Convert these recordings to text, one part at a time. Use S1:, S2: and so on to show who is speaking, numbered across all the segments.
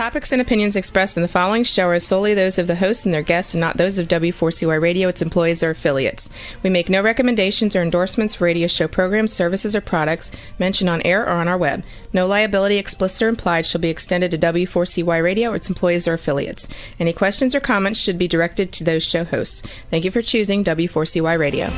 S1: topics and opinions expressed in the following show are solely those of the hosts and their guests and not those of W4CY Radio, its employees, or affiliates. We make no recommendations or endorsements for radio show programs, services, or products mentioned on air or on our web. No liability, explicit or implied, shall be extended to W4CY Radio or its employees or affiliates. Any questions or comments should be directed to those show hosts. Thank you for choosing W4CY Radio.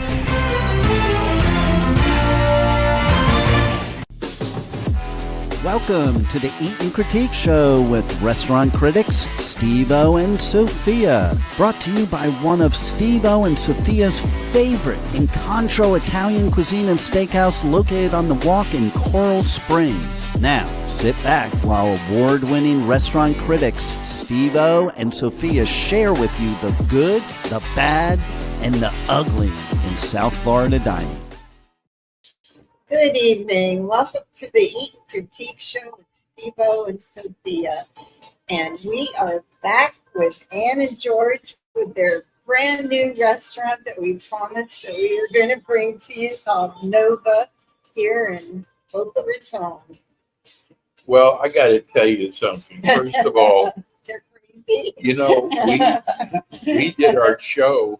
S2: Welcome to the Eat and Critique Show with restaurant critics Steve-O and Sophia. Brought to you by one of Steve-O and Sophia's favorite Incontro Italian cuisine and steakhouse located on the Walk in Coral Springs. Now, sit back while award-winning restaurant critics Steve-O and Sophia share with you the good, the bad, and the ugly in South Florida dining.
S3: Good evening. Welcome to the Eat and Critique Show with Steve-O and Sophia. And we are back with Ann and George with their brand new restaurant that we promised that we were going to bring to you called Nova here in Boca Raton.
S4: Well, I got to tell you something. First of all,
S3: they're crazy.
S4: You know, we did our show.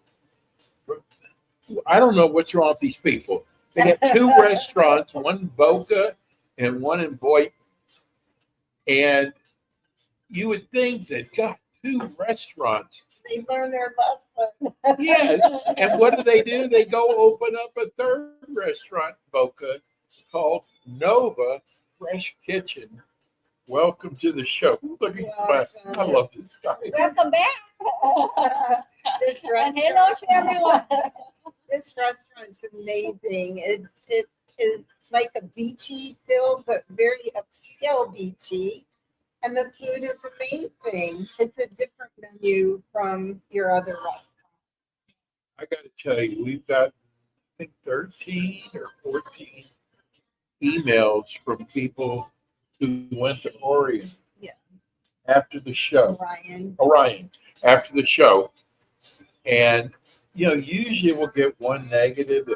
S4: I don't know what's wrong with these people. They have two restaurants, one in Boca and one in Boynton. And you would think that, God, two restaurants.
S3: They learn their lesson.
S4: Yes. And what do? They go open up a third restaurant in Boca called Nova Fresh Kitchen. Welcome to the show. Look at my, I love this guy.
S5: Welcome back. And hello to everyone.
S3: This restaurant's amazing. It is like a beachy feel, but very upscale beachy. And the food is amazing. It's a different menu from your other restaurant.
S4: I got to tell you, we've got, I think, 13 or 14 emails from people who went to Orion after the show. Orion, after the show. And you know, usually we'll get one negative,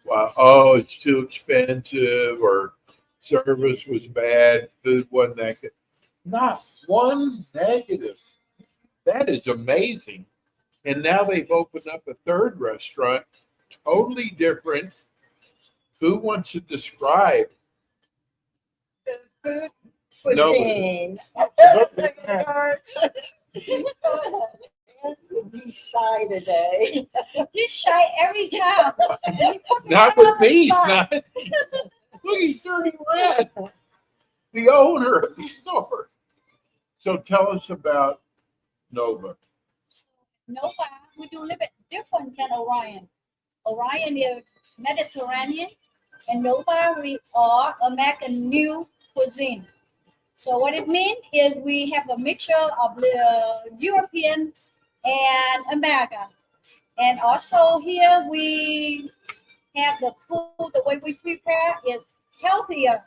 S4: oh, it's too expensive, or service was bad, food wasn't that good. Not one negative. That is amazing. And now they've opened up a third restaurant, totally different. Who wants to describe?
S3: The food cuisine. He's shy today.
S5: He's shy every time.
S4: Not with me. Not. Look, he's turning red. The owner of the store. So tell us about Nova.
S5: Nova, we do a little bit different than Orion. Orion is Mediterranean, and Nova, we are American new cuisine. So what it means is we have a mixture of the European and America. And also here we have the food, the way we prepare is healthier.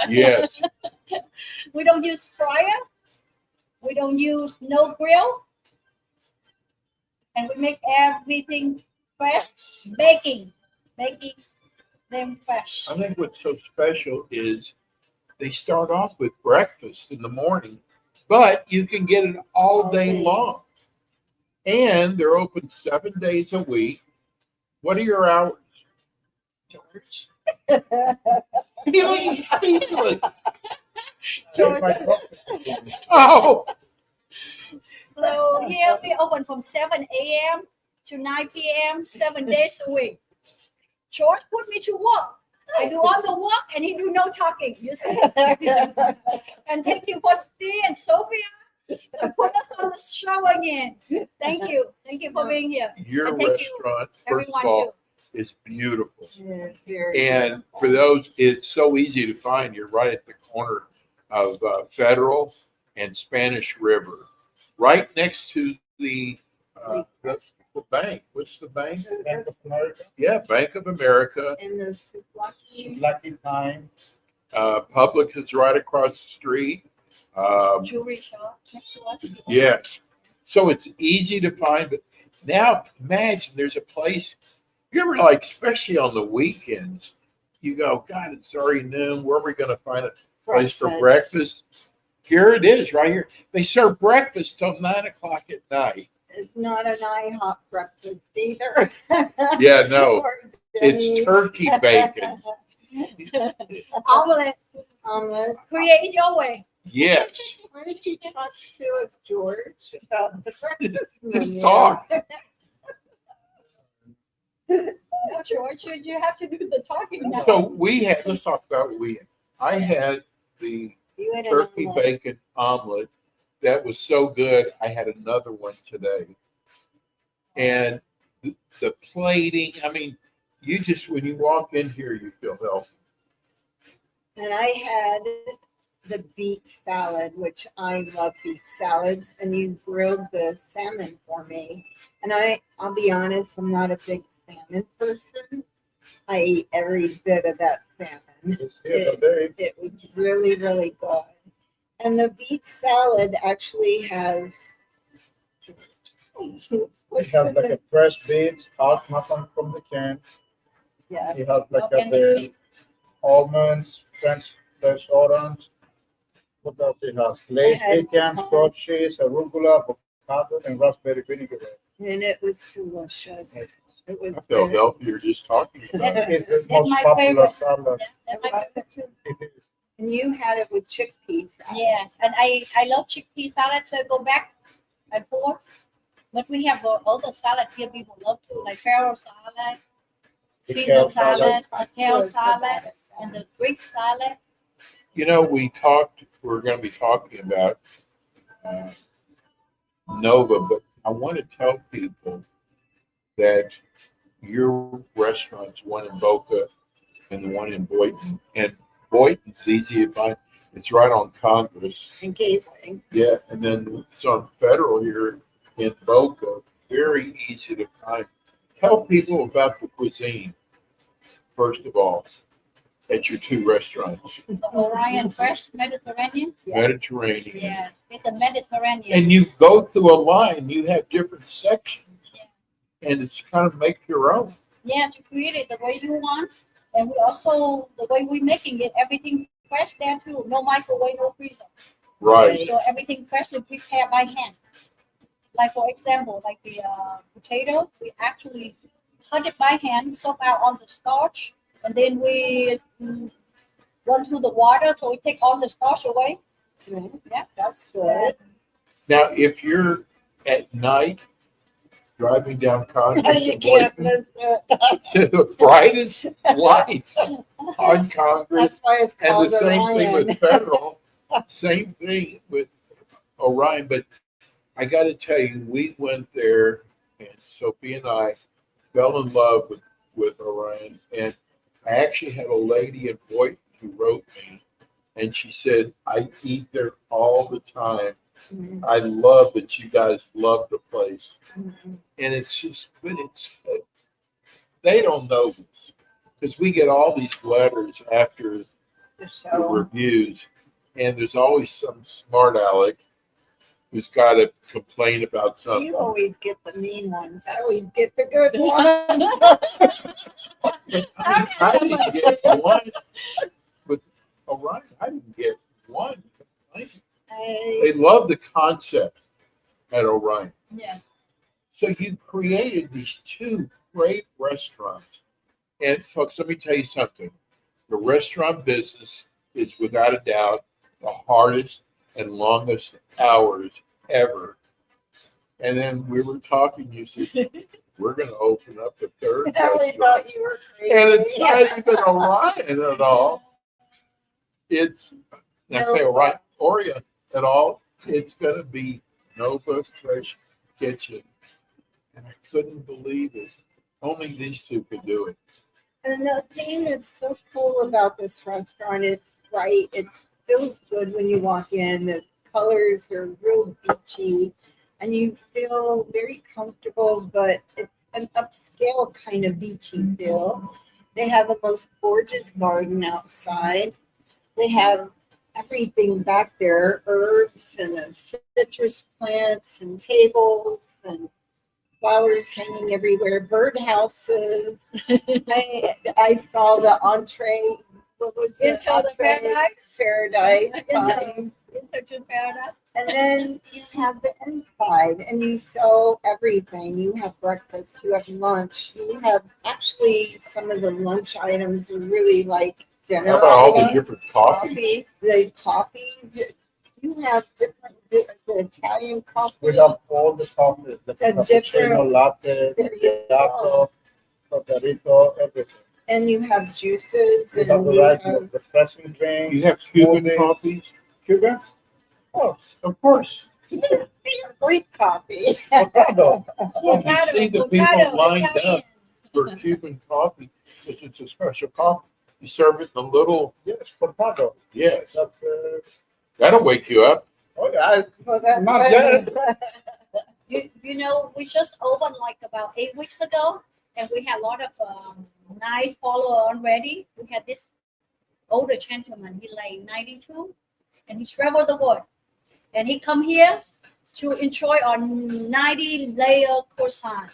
S4: Yes.
S5: We don't use fryer. We don't use no grill. And we make everything fresh, baking them fresh.
S4: I think what's so special is they start off with breakfast in the morning, but you can get it all day long. And they're open 7 days a week. What are your hours, George? You look speechless. Oh.
S5: So here we open from 7 a.m. to 9 p.m. 7 days a week. George put me to work. I do all the work and he do no talking. You see? And thank you for Steve and Sophia to put us on the show again. Thank you. Thank you for being here.
S4: Your restaurant, first of all, is beautiful. And for those, it's so easy to find. You're right at the corner of Federal and Spanish River, right next to the bank. What's the bank?
S6: Bank of America.
S4: Yeah, Bank of America.
S3: And the
S6: Lucky Time.
S4: Public is right across the street.
S5: Jewelry shop next to us.
S4: Yes. So it's easy to find. But now imagine there's a place, you ever like, especially on the weekends, you go, God, it's already noon. Where are we going to find a place for breakfast? Here it is, right here. They serve breakfast till 9 o'clock at night.
S3: It's not an IHOP breakfast either.
S4: Yeah, no,
S3: Or
S4: it's
S3: Denny's.
S4: turkey bacon.
S5: Omelet.
S3: Omelets.
S5: Create your way.
S4: Yes,
S3: Why don't you talk to us, George, about the breakfast
S4: just
S3: menu?
S4: talk.
S5: George, you have to do the talking now.
S4: So let's talk about what we had. I had the
S3: You had an
S4: turkey
S3: omelet.
S4: bacon omelet that was so good. I had another one today. And the plating, I mean, you just, when you walk in here, you feel healthy.
S3: And I had the beet salad, which I love beet salads, and you grilled the salmon for me. And I'll be honest, I'm not a big salmon person. I ate every bit of that salmon. It was really, really good. And the beet salad actually has
S6: It has like a fresh beets, hot mutton from the can.
S3: yeah.
S6: It has like
S5: Okay.
S6: the almonds, fresh orange. What else it has? Glazed
S3: had
S6: pecan,
S3: pecans.
S6: goat cheese, arugula, avocado, and raspberry vinegar.
S3: And it was delicious. It was
S4: I feel
S3: good.
S4: healthier just talking about it.
S6: It's the
S5: That's
S6: most
S5: my
S6: popular
S5: favorite.
S6: salad.
S5: That's my favorite.
S6: It is.
S3: And you had it with chickpeas.
S5: Yes, and I love chickpea salad, so go back and forth. But we have other salad here people love too, like farro salad,
S6: The
S5: Caesar
S6: kale
S5: salad,
S3: salad.
S5: the kale
S3: Talk to us
S5: salad,
S3: about it.
S5: and the Greek salad.
S4: You know, we're going to be talking about Nova, but I want to tell people that your restaurants, one in Boca and the one in Boynton, and Boynton's easy to find. It's right on Congress.
S3: In casing.
S4: Yeah, and then it's on Federal here in Boca. Very easy to find. Tell people about the cuisine, first of all, at your two restaurants.
S5: The Orion Fresh Mediterranean.
S4: Mediterranean.
S5: Yeah, it's the Mediterranean.
S4: And you go through a line, you have different sections. And it's kind of make your own.
S5: Yeah, to create it the way you want. And we also, the way we're making it, everything fresh there too. No microwave, no freezer.
S4: Right.
S5: So everything freshly prepared by hand. Like for example, like the potato, we actually cut it by hand, soak out all the starch, and then we run through the water so we take all the starch away. Yeah,
S3: That's good.
S4: Now, if you're at night driving down Congress,
S3: You can't miss it.
S4: to the brightest lights on Congress,
S3: That's why it's
S4: and
S3: called
S4: the same thing
S3: Orion.
S4: with Federal, same thing with Orion. But I got to tell you, we went there, and Sophie and I fell in love with Orion. And I actually had a lady in Boynton who wrote me, and she said, I eat there all the time.
S3: Mhm.
S4: I love that you guys love the place.
S3: Mhm.
S4: And it's just, but they don't know this because we get all these letters after
S3: The
S4: the
S3: show.
S4: reviews, and there's always some smart aleck who's got to complain about something.
S3: You always get the mean ones. I always get the good ones.
S4: I didn't get one with Orion. I didn't get one complaint. They love the concept at Orion.
S5: yeah.
S4: So you created these two great restaurants. And folks, let me tell you something. The restaurant business is without a doubt the hardest and longest hours ever. And then we were talking, you said, we're going to open up the third
S3: I always
S4: restaurant.
S3: thought you were crazy.
S4: And it's not even Orion at all. It's, I say Orion at all. It's going to be Nova Fresh Kitchen. And I couldn't believe it. Only these two could do it.
S3: And the thing that's so cool about this restaurant, it's bright. It feels good when you walk in. The colors are real beachy, and you feel very comfortable. But it's an upscale kind of beachy feel. They have the most gorgeous garden outside. They have everything back there: herbs and citrus plants and tables and flowers hanging everywhere, bird houses. I saw the entree what was
S5: Into the
S3: entree?
S5: paradise.
S3: Paradise.
S5: Into paradise.
S3: And then you have the inside, and you sell everything. You have breakfast, you have lunch, you have actually some of the lunch items are really like dinner.
S4: How about all the
S3: items.
S4: different coffee?
S5: Coffee.
S3: The coffee, you have different the Italian coffee.
S6: We have all the coffees, the
S3: different-
S6: cappuccino, latte,
S3: There you
S6: gelato, Cotarito, everything.
S3: And you have juices,
S6: We
S3: and
S6: have
S3: you
S6: variety
S3: have
S6: of refreshing drinks.
S4: You have Cuban
S6: smoothies.
S4: coffees?
S6: Cuban? Oh,
S4: Of course.
S3: Greek coffee.
S6: avocado.
S4: Well, you see the people
S5: Avocado,
S4: lined
S5: Italian.
S4: up for Cuban coffee because it's a special coffee. You serve it in a little,
S6: Yes, cortado.
S4: yes,
S6: That's,
S4: that'll wake you up.
S6: oh yeah,
S3: Well, that's
S6: Not
S3: what-
S6: yet.
S5: You know, we just opened like about 8 weeks ago, and we had a lot of nice follower already. We had this older gentleman, he like 92, and he traveled the world, and he come here to enjoy on 90-layer croissant,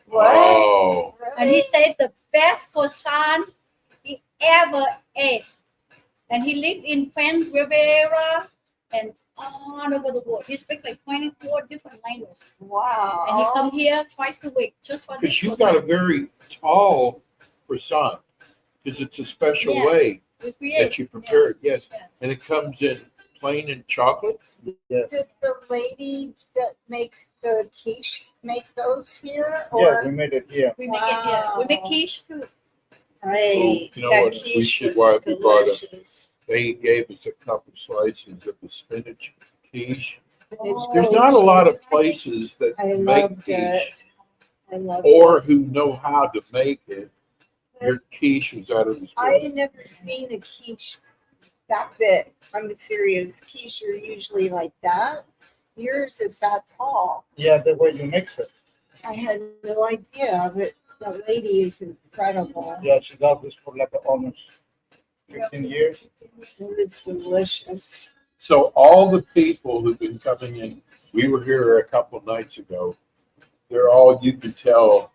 S3: What?
S4: Oh,
S5: and he said the best croissant he ever ate, and he lived in French Riviera and all over the world. He speaks like 24 different languages,
S3: Wow.
S5: and he come here twice a week just for this
S4: because you got a
S5: croissant.
S4: very tall croissant because it's a special
S5: Yeah.
S4: way
S5: We create.
S4: that you prepare it. Yes,
S5: Yeah.
S4: and it comes in plain and chocolate.
S6: yes.
S3: Does the lady that makes the quiche make those here?
S6: Yeah,
S3: Or
S6: we made it here.
S5: We make it here. We make
S3: Wow.
S5: quiche too.
S3: right,
S4: You know
S3: that
S4: what, we
S3: quiche
S4: should-
S3: was
S4: why we brought up-
S3: delicious.
S4: They gave us a couple slices of the spinach quiche.
S3: It's
S4: There's
S3: really
S4: not a lot of
S3: good.
S4: places that
S3: I
S4: make
S3: loved
S4: quiche
S3: it. I loved
S4: or
S3: it.
S4: who know how to make it. Your quiche was out of this
S3: I
S4: world.
S3: had never seen a quiche that big. I'm serious. Quiche are usually like that. Yours is that tall.
S6: Yeah, the way you mix it.
S3: I had no idea, but the lady is incredible.
S6: Yeah, she does this for like almost 15 years.
S3: It was delicious.
S4: So all the people who've been coming in, we were here a couple nights ago. They're all, you can tell,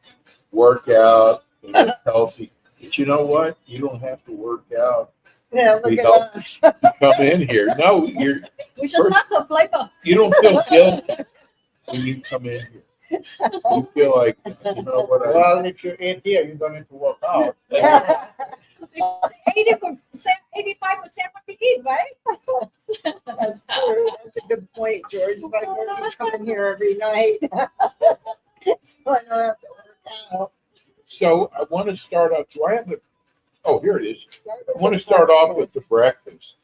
S4: work out, they're healthy. But you know what? You don't have to work out
S3: Yeah, look
S4: We
S3: at
S4: help.
S3: us.
S4: to come in here. No,
S5: We should not the flavor.
S4: you don't feel guilty when you come in here. You feel like, you know what?
S6: Well, if you eat here, you don't need to work out.
S5: 80%, 85% what we eat, right?
S3: That's true. That's a good point, George. If I were to come in here every night, so I don't have to work out.
S4: So I want to start off. Do I have the? Oh, here it is. I want to start off with the breakfast.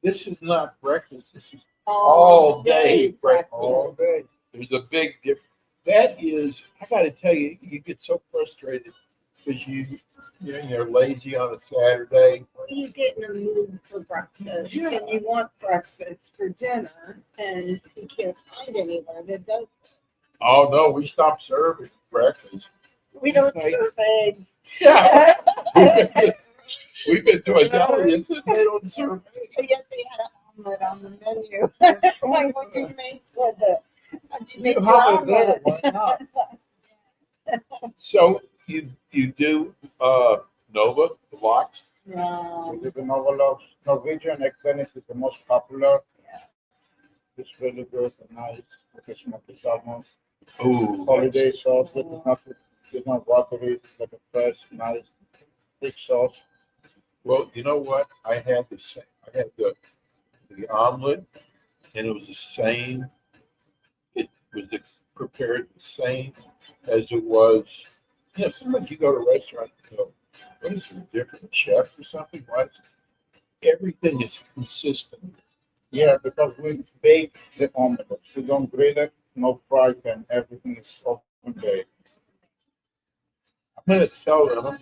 S4: This is not breakfast. This is all day breakfast.
S6: All day.
S4: There's a big difference. That is, I got to tell you, you get so frustrated because you're lazy on a Saturday.
S3: You get in a mood for breakfast,
S4: Yeah.
S3: and you want breakfast for dinner, and you can't find anywhere that does.
S4: Oh no, we stopped serving breakfast.
S3: We don't
S4: Right.
S3: serve eggs.
S4: Yeah, we've been doing that. They don't serve eggs.
S3: Yet they had an omelet on the menu. It's like, what do you make with it? How'd you make
S6: You
S3: your
S6: have it there,
S3: omelet?
S6: why not?
S4: So you do Nova the lox.
S3: No.
S6: We live in Overlock. Norwegian egg Benedict is the most popular. It's really good and nice. It's smoky salmon.
S4: Oh,
S6: Holiday sauce. It's not watery. It's like a fresh, nice, thick sauce.
S4: well, you know what? I had the same. I had the omelet, and it was the same. It was prepared the same as it was. You know, sometimes you go to a restaurant and go, "What is it, a different chef or something?" What? Everything is consistent.
S6: Yeah, because we bake the omelette. We don't grill it, no fry pan. Everything is open baked.
S4: I'm going to tell them.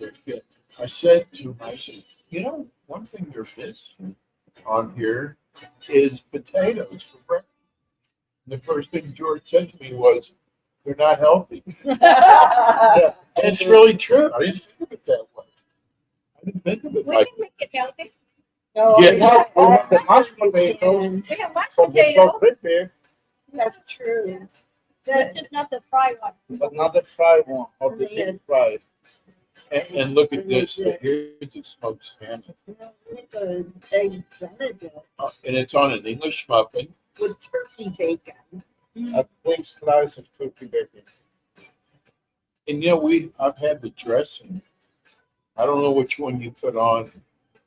S4: I said to him, I said, you know, one thing you're missing on here is potatoes for breakfast. The first thing George said to me was, they're not healthy.
S6: Yeah,
S4: And it's really true. I didn't think of it that way. I didn't think of it
S5: We
S4: like
S5: can make it healthy.
S3: No,
S4: Yeah,
S6: we have the mashed potato.
S3: can.
S5: We have mashed
S6: From the
S5: potato,
S6: short rib,
S3: That's true.
S5: but just not the fried one.
S6: but not the fried one or the
S3: Yeah.
S6: deep fried.
S4: And look at this. Here's the smoked salmon.
S3: Like a eggs Benedict
S4: And it's on an English muffin.
S3: with turkey bacon.
S6: A thick slice of turkey bacon.
S4: And you know, I've had the dressing. I don't know which one you put on.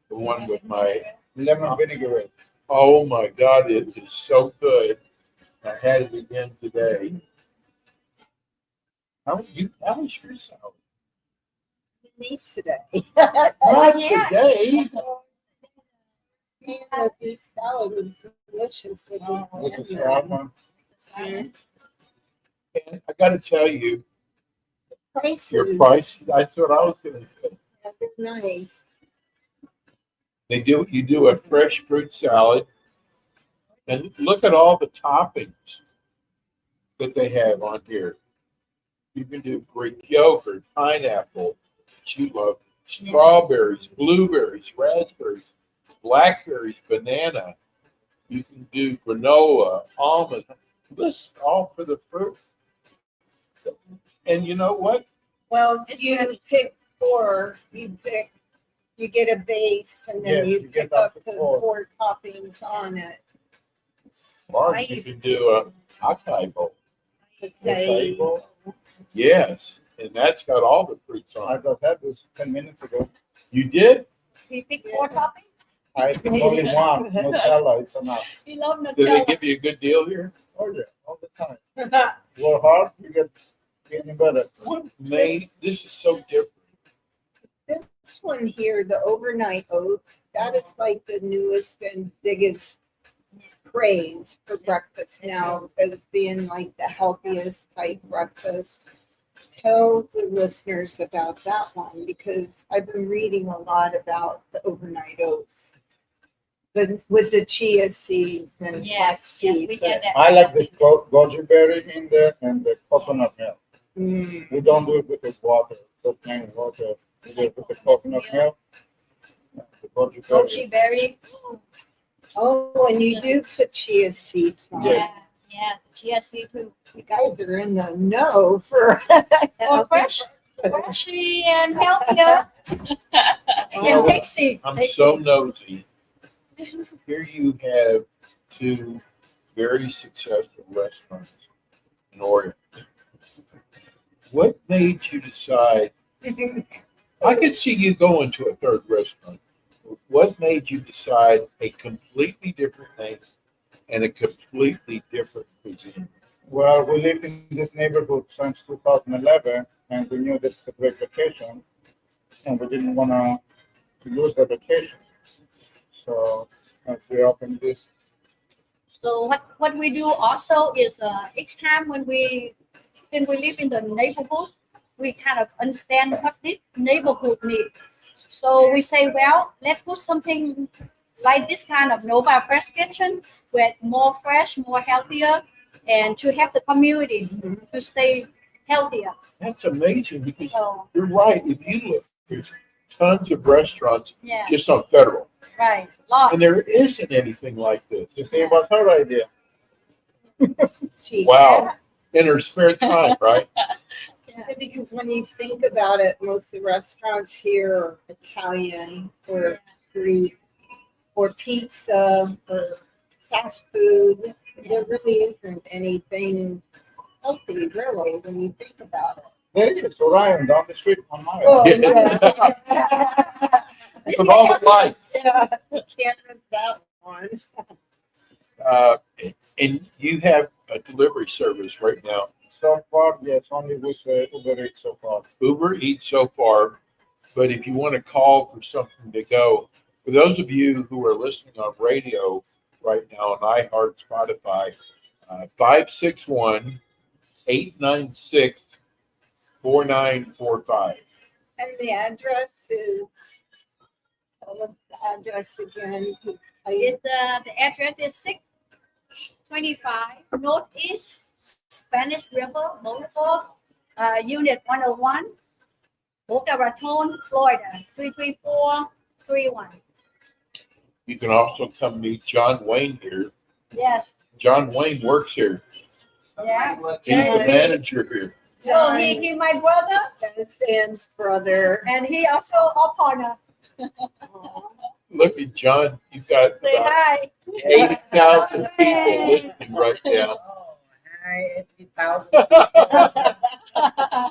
S4: The one with my
S6: Lemon vinaigrette.
S4: oh my God, it is so good. I had it again today. How was your salad?
S3: Me today.
S4: Not
S5: yeah.
S4: today.
S3: The beef salad was delicious with
S6: With the
S3: the
S6: salmon.
S4: And I got to tell you, your
S3: prices.
S4: price. That's what I was going to say.
S3: They're nice.
S4: You do a fresh fruit salad, and look at all the toppings that they have on here. You can do Greek yogurt, pineapple, which you love, strawberries, blueberries, raspberries, blackberries, banana. You can do granola, almond. This all for the fruit. And you know what?
S3: Well, you pick four. You get a base, and then
S6: Yes,
S3: you
S6: you
S3: pick
S6: get up
S3: up
S6: to
S3: the
S6: four.
S3: four toppings on it.
S4: Or you can do a acai bowl.
S3: To say,
S4: Yes, and that's got all the fruits on
S6: I
S4: it.
S6: just had this 10 minutes ago.
S4: You did?
S5: We pick 4 toppings.
S6: I think only one. Nutella is enough.
S5: We love
S4: Did they
S5: Nutella.
S4: give you a good deal here?
S6: Oh yeah, all the time. Work hard, you get getting better.
S4: What made this is so different?
S3: this one here, the overnight oats, that is like the newest and biggest craze for breakfast now as being like the healthiest type breakfast. Tell the listeners about that one because I've been reading a lot about the overnight oats. But with the chia seeds and
S5: Yes,
S3: flaxseed,
S5: we get that.
S6: I like the goji berry in there and the coconut milk.
S3: Mm,
S6: We don't do it with the water, the plain water. We do it with the coconut milk. The goji berry.
S5: Goji berry.
S3: oh, and you do put chia seeds on it.
S5: Yeah, chia seed too.
S3: You guys are in the know for
S5: Or freshly and healthier and tasty.
S4: I'm so nosy. Here you have two very successful restaurants in Oregon. What made you decide? I could see you going to a third restaurant. What made you decide a completely different name and a completely different cuisine?
S6: Well, we lived in this neighborhood since 2011, and we knew this was a great vacation, and we didn't want to lose the vacation. So we opened this.
S5: So what we do also is each time when we live in the neighborhood, we kind of understand what this neighborhood needs. So we say, well, let's put something like this kind of Nova Fresh Kitchen, with more fresh, more healthier, and to help the community to stay healthier.
S4: That's amazing because
S5: So
S4: you're right. If you look, there's tons of restaurants
S5: yeah,
S4: just on Federal,
S5: right, lot.
S4: and there isn't anything like this.
S6: You see about her idea?
S3: Cheese.
S4: Wow. In her spare time, right?
S5: Yeah.
S3: Because when you think about it, most of the restaurants here are Italian or Greek or pizza or fast food. There really isn't anything healthy, really, when you think about it.
S6: There it is, Orion, down the street on mine.
S3: Oh,
S4: Yeah.
S3: yeah.
S4: With all the lights.
S3: Yeah, you can't miss that one.
S4: And you have a delivery service right now.
S6: So far, yes, only with Uber Eats so far.
S4: Uber Eats so far, but if you want to call for something to go, for those of you who are listening on radio right now on iHeart, Spotify, 561-896-4945.
S3: And the address is, tell us the address again. 'Cause
S5: The address is 625 Northeast Spanish River Boulevard, Unit 101, Boca Raton, Florida 33431.
S4: You can also come meet John Wayne here.
S5: Yes.
S4: John Wayne works here.
S5: Yeah.
S4: He's the manager here.
S5: So he my brother,
S3: That's Sam's brother.
S5: and he also our partner.
S4: Look at John. You've got
S5: Say
S4: about
S5: hi.
S4: 80,000 people listening right now.
S3: Oh, hi, 80,000.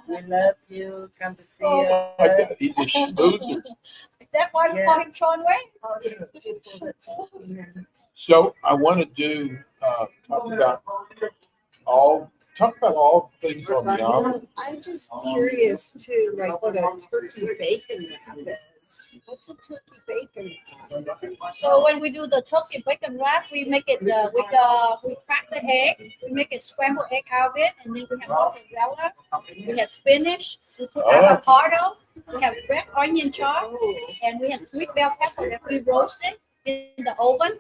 S3: We love you. Come to see
S5: Oh,
S3: us.
S4: My God, he's a schmoozer.
S5: That's why we call him Sean Wayne.
S3: All these people that talk here.
S4: So I want to do talk about all things on the omelet.
S3: I'm just curious too, like what a turkey bacon wrap is. What's a turkey bacon wrap?
S5: So when we do the turkey bacon wrap, we make it we crack the egg, we make it scrambled egg out of it, and then we have mozzarella, we have spinach, we put avocado, we have red onion chop, and we have sweet bell pepper that we roasted in the oven,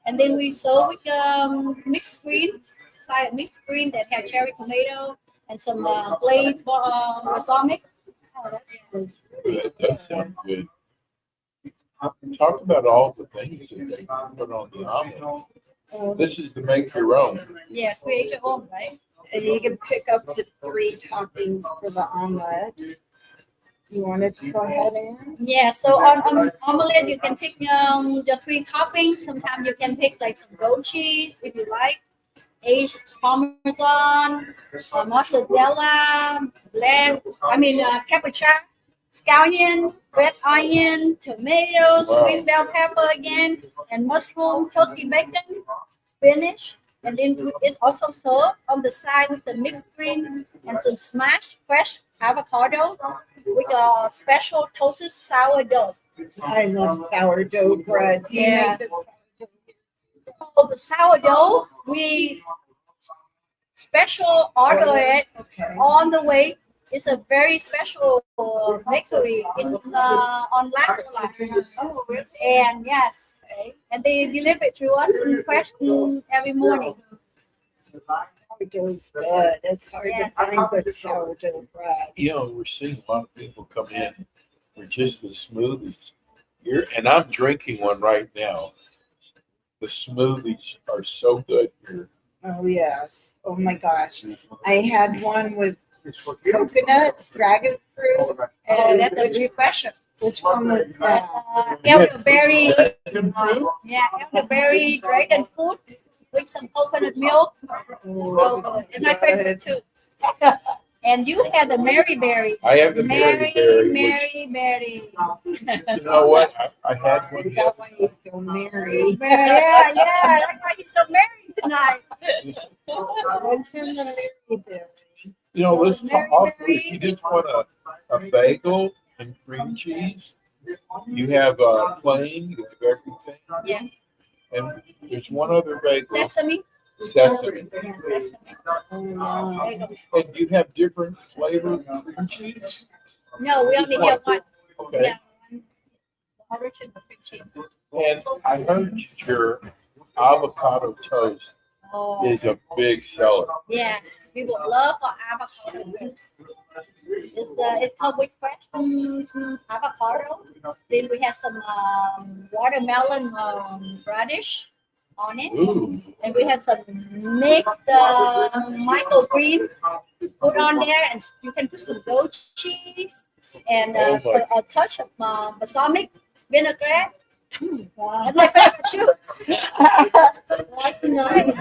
S5: and then we serve with mixed green, side mixed green that have cherry tomato and some plain balsamic.
S3: Oh, that sounds really
S4: That does sound good. Talk about all the things that they put on the omelet.
S3: good.
S4: This is to make your own.
S5: Yeah, create your own, right?
S3: And you can pick up the 3 toppings for the omelet. You wanted to go ahead and?
S5: Yeah, so on omelet you can pick the 3 toppings. Sometimes you can pick like some goat cheese if you like, aged parmesan, mozzarella, capuchin, scallion, red onion, tomatoes, sweet bell pepper again, and mushroom, turkey bacon, spinach. And then it's also served on the side with the mixed green and some smashed fresh avocado with a special toasted sourdough.
S3: I love sourdough bread. Do you
S5: Yeah.
S3: make the
S5: So the sourdough, we special order it
S3: Okay.
S5: on the way. It's a very special bakery on Lafayette.
S3: Oh, really?
S5: And yes, and they deliver it to us fresh every morning.
S3: Sourdough's good. It's hard to find good sourdough bread.
S4: You know, we're seeing a lot of people come in for just the smoothies. And I'm drinking one right now. The smoothies are so good here.
S3: Oh, yes. Oh, my gosh. I had one with coconut, dragon fruit,
S5: Oh,
S3: and
S5: that's a refresher.
S3: which one was that?
S5: Elderberry,
S4: Dragon fruit?
S5: yeah, elderberry dragon fruit with some coconut milk. So good. It's my favorite too. And you had the Mary Berry.
S4: I have the Mary Berry.
S5: Mary.
S4: You know what? I had one.
S3: Is that why he's so merry?
S5: Yeah, that's why he's so merry tonight.
S3: What's your Mary Berry?
S4: You know, let's
S5: Mary
S4: talk.
S5: Berry.
S4: If you just want a bagel and cream cheese, you have plain, you have everything.
S5: Yeah.
S4: And there's one other bagel,
S5: Sesame.
S4: sesame.
S3: Oh, no.
S5: There you go.
S4: And you have different flavored cream cheese.
S5: No, we only have one.
S4: Okay.
S5: Yeah, one. The original cream cheese.
S4: And I heard your avocado toast
S5: Oh,
S4: is a big seller.
S5: yes. People love our avocado. It comes with fresh avocado. Then we have some watermelon radish on it.
S4: Ooh.
S5: And we have some mixed microgreen put on there, and you can put some goat cheese and
S4: Oh my.
S5: a touch of balsamic vinaigrette.
S3: Wow.
S5: That's my favorite too.
S3: Watermelon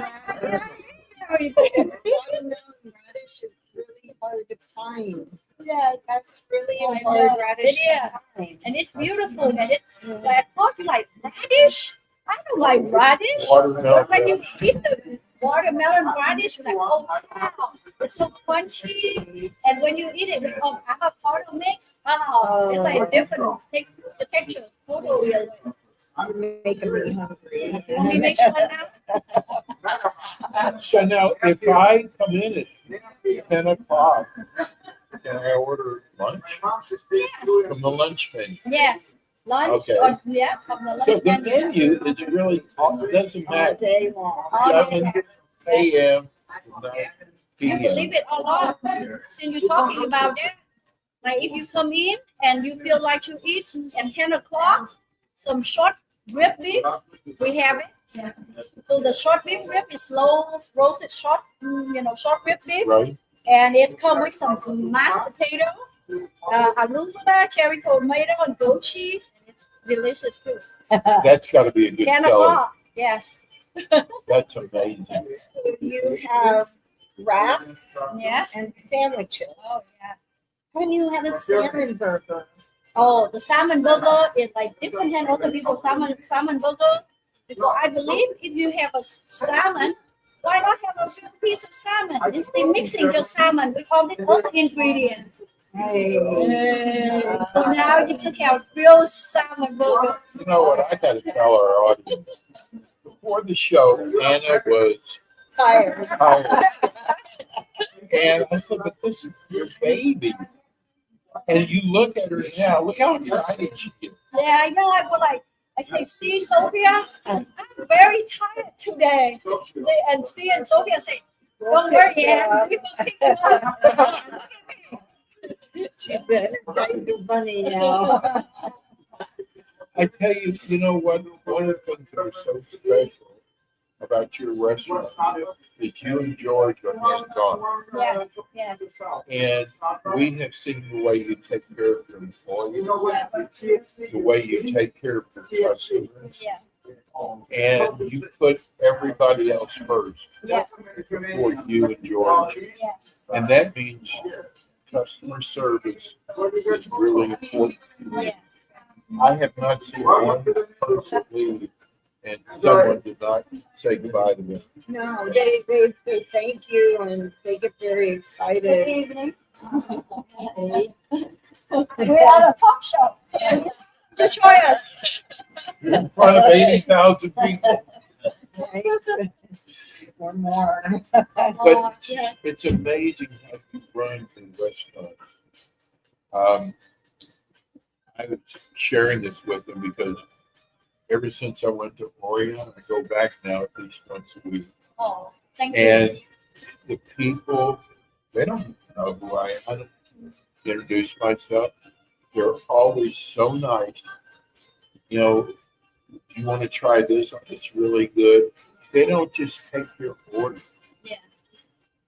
S3: radish is really hard to find.
S5: Yeah,
S3: That's really
S5: I
S3: a hard
S5: know.
S3: radish
S5: It is.
S3: to find.
S5: And it's beautiful. And it, at first, you like radish. I don't like radish.
S4: Watermelon.
S5: But when you eat the watermelon radish, you're like, oh wow, it's so crunchy. And when you eat it with avocado mix, it's like different. Take the texture totally away.
S3: You're making me hungry.
S5: You want me to make one now?
S4: So now, if I come in at 10 o'clock, can I order lunch from the lunch menu?
S5: Yes. Lunch.
S4: Okay.
S5: Or, yeah, from the
S4: So
S5: lunch
S4: the
S5: menu.
S4: menu is really, it doesn't
S3: All
S4: matter.
S3: day long.
S5: All day
S4: 7
S5: long.
S4: a.m. to 9
S5: You can leave
S4: p.m.
S5: it a lot since you're talking about that. Like if you come in and you feel like to eat at 10 o'clock, some short rib beef, we have it. So the short beef rib is slow roasted short rib beef.
S4: Right?
S5: And it comes with some mashed potato, arugula, cherry tomato, and goat cheese. It's delicious too.
S4: That's got to be a good
S5: 10
S4: seller.
S5: o'clock. Yes.
S4: That's amazing.
S3: You have wraps
S5: Yes.
S3: and sandwiches.
S5: Oh, yeah.
S3: When you have a salmon burger,
S5: Oh, the salmon burger is like different than other people's salmon burger. Because I believe if you have a salmon, why not have a few piece of salmon? Instead of mixing your salmon with all the other ingredients.
S3: hey,
S5: So now you took out real salmon burger.
S4: You know what? I got to tell our audience. Before the show, Anna was
S3: tired.
S4: tired. And I said, but this is your baby. And you look at her now, look how excited she is.
S5: Yeah, I know. I say, Steve, Sophia, I'm very tired today. And Steve and Sophia say, don't worry, Anne, we will pick you up.
S3: She's been kind of funny now.
S4: I tell you, you know what? One of the things that are so special about your restaurant is you and George are hands-on.
S5: Yes, yes.
S4: And we have seen the way you take care of your employees, the way you take care of your customers,
S5: Yeah.
S4: and you put everybody else first
S5: Yes.
S4: for you and George.
S5: Yes.
S4: And that means customer service is really important.
S5: Yeah.
S4: I have not seen one person leave and someone did not say goodbye to them.
S3: No, they thank you and they get very
S5: Good
S3: excited.
S5: evening.
S3: Hey,
S5: We're at a talk show. To join us.
S4: In front of 80,000 people.
S3: thanks. Or more.
S5: Oh, yeah.
S4: It's amazing how you run the restaurant. I was sharing this with them because ever since I went to Orion, I go back now at least once a week.
S5: Oh, thank you.
S4: And the people, they don't know who I am. I don't introduce myself. They're always so nice. You know, do you want to try this? It's really good. They don't just take your order.
S5: Yes.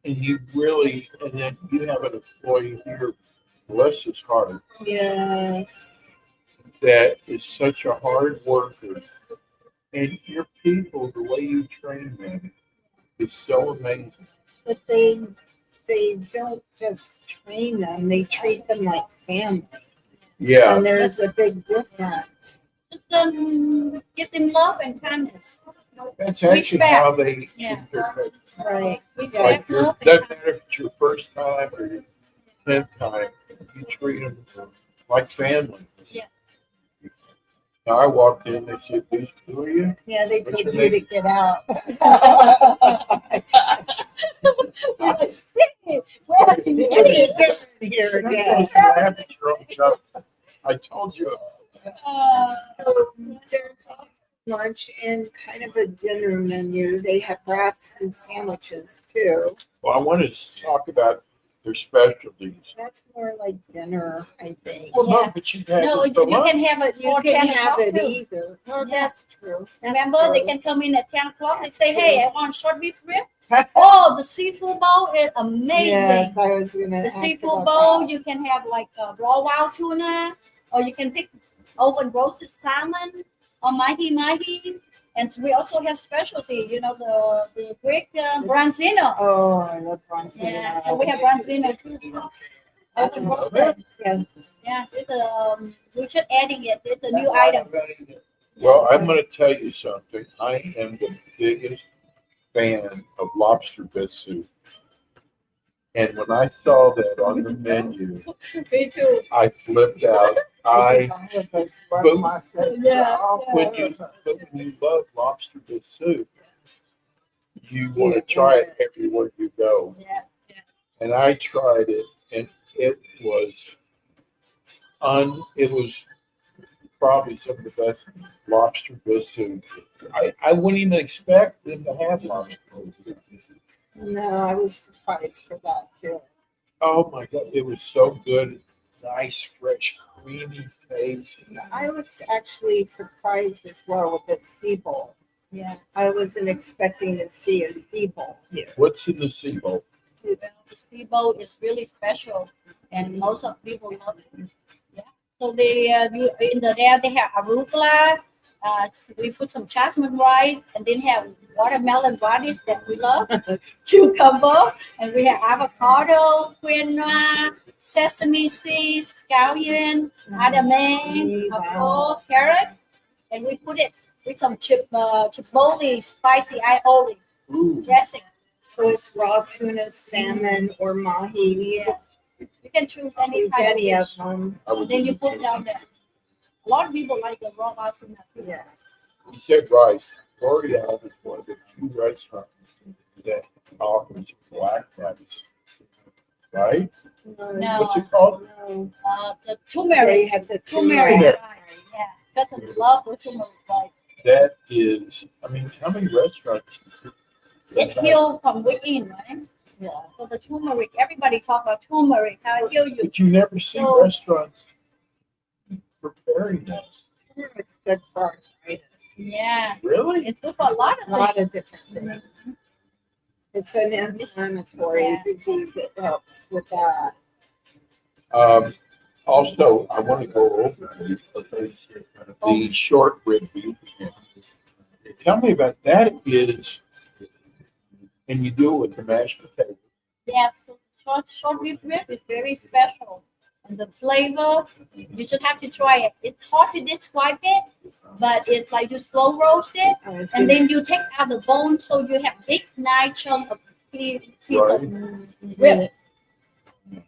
S4: And you really, and then you have an employee here, bless his heart,
S3: Yes.
S4: that is such a hard worker. And your people, the way you train them is so amazing.
S3: But they don't just train them, they treat them like family.
S4: Yeah,
S3: And there's a big difference.
S5: Give them love and kindness.
S4: that's actually
S5: Respect.
S4: how they
S5: Yeah.
S4: treat their customers.
S3: Right.
S5: Respect,
S4: Like
S5: love, and
S4: doesn't
S5: kindness.
S4: matter if it's your first time or your 10th time, you treat them like family.
S5: Yeah.
S4: Now I walked in, they said, "Who are you?"
S3: Yeah, they
S4: What's
S3: told
S4: your
S3: you
S4: name?
S3: to get out.
S5: We're like, Steve, where are you
S3: What are you
S5: headed?
S3: doing here
S4: You're
S3: again?
S4: supposed to laugh at your own joke. I told you.
S3: There's also lunch and kind of a dinner menu. They have wraps and sandwiches too.
S4: Well, I wanted to talk about their specialties.
S3: That's more like dinner, I think.
S4: Well, no,
S5: Yeah.
S4: but you had
S5: No,
S4: it for
S5: you
S4: lunch.
S5: can have it
S3: You
S5: for
S3: can
S5: 10
S3: have
S5: o'clock
S3: it
S5: too.
S3: either. Oh,
S5: Yeah.
S3: that's true. That's
S5: Remember, they
S3: true.
S5: can come in at 10 o'clock and say, hey, I want short beef rib. Oh, the seafood bowl is amazing.
S3: Yes, I was gonna
S5: The
S3: ask
S5: seafood
S3: about
S5: bowl,
S3: that.
S5: you can have like a raw wild tuna, or you can pick oven roasted salmon or mahi. And we also have specialty, the Greek branzino.
S3: Oh, I love branzino.
S5: Yeah, and we have branzino too. Oven roasted.
S3: Yeah.
S5: Yeah, we should adding it. It's a new item.
S4: Well, I'm going to tell you something. I am the biggest fan of lobster bisque soup. And when I saw that on the menu,
S5: Me too.
S4: I flipped out.
S3: Yeah.
S4: When you love lobster bisque soup, you want to try it everywhere you go.
S5: Yeah.
S4: And I tried it, and it was probably some of the best lobster bisque soup. I wouldn't even expect them to have lobster bisque soup.
S3: No, I was surprised for that too.
S4: Oh my God, it was so good. Nice, fresh, creamy taste.
S3: I was actually surprised as well with the sea bowl.
S5: Yeah.
S3: I wasn't expecting to see a sea bowl here.
S4: What's in the sea bowl?
S5: Steamboat is really special, and most of people love it. Yeah. So in the there they have arugula. We put some jasmine rice, and then have watermelon radish that we love, cucumber, and we have avocado, quinoa, sesame seeds, scallion, edamame, apple, carrot, and we put it with some chipotle spicy aioli dressing.
S3: So it's raw tuna, salmon, or mahi.
S5: Yeah. You can choose any
S3: Use
S5: type
S3: any
S5: of
S3: of
S5: fish.
S3: them.
S5: And then you put down there. A lot of people like the raw tuna too.
S3: Yes.
S4: You said rice. L'Oreal is one of the few restaurants that offers black rice. Right?
S5: No.
S4: What's it called?
S3: No.
S5: The
S3: They
S5: turmeric.
S3: have the
S5: Turmeric
S3: turmeric.
S5: rice. Yeah. Because I love the turmeric rice.
S4: That is, I mean, how many restaurants?
S5: It heals from within, right? Yeah. So the turmeric, everybody talk about turmeric, how it heals you.
S4: But you never see
S5: So-
S4: restaurants preparing that.
S3: It's good for arthritis.
S5: Yeah.
S4: Really?
S5: It's good for a lot
S3: A
S5: of
S3: lot
S5: things.
S3: of different things. It's an inflammatory
S5: Yeah.
S3: disease. It helps with that.
S4: Also, I want to go over the short rib beef. Tell me about that. Is and you do it with the mashed potato.
S5: Yeah, so short rib is very special. And the flavor, you should have to try it. It's hard to describe it, but it's like you slow roast it,
S3: I was
S5: and
S3: gonna-
S5: then you take out the bone, so you have big nice chunk of piece
S4: Right.
S5: of rib.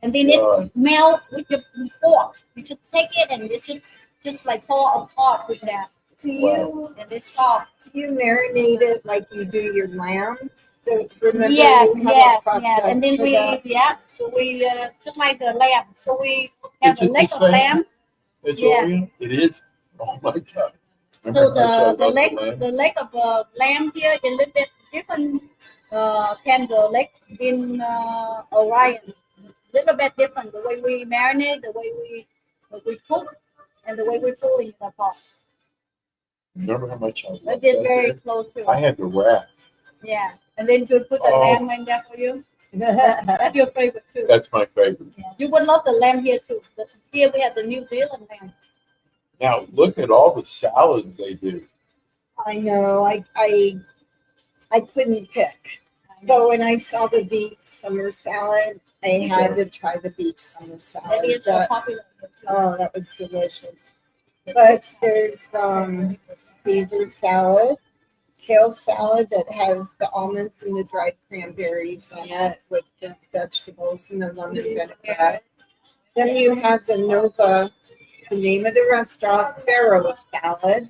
S5: And then it melt with your fork. You should take it and it should just like fall apart with that.
S3: Do you
S5: And it's soft.
S3: do you marinate it like you do your lamb? So remember
S5: Yes,
S3: you have a
S5: yes,
S3: process
S5: yes. And then
S3: for
S5: we,
S3: that?
S5: so we just like the lamb. So we have
S4: Is
S5: a
S4: it the
S5: leg of
S4: same?
S5: lamb.
S4: It's
S5: Yes.
S4: Orient? It is. Oh my God.
S5: So
S4: Remember how much I
S5: the
S4: love
S5: leg
S4: lamb?
S5: the leg of lamb here is a little bit different than the leg in Orion. Little bit different. The way we marinate, the way we cook, and the way we pull in the pot.
S4: Remember how much I love
S5: It is
S4: that
S5: very
S4: thing?
S5: close to
S4: I
S5: it.
S4: had the wrap.
S5: Yeah. And then you put the
S4: Oh.
S5: lamb in there for you. That's your favorite too.
S4: That's my favorite.
S5: Yeah. You would love the lamb here too. Here we have the New Zealand lamb.
S4: Now look at all the salads they do.
S3: I know. I couldn't pick. But when I saw the beet summer salad, I had to try the beet summer
S5: That
S3: salad.
S5: is so popular.
S3: Oh, that was delicious. But there's Caesar salad, kale salad that has the almonds and the dried cranberries in it with the vegetables and the lemon vinaigrette. Then you have the Nova, the name of the restaurant, Farro salad.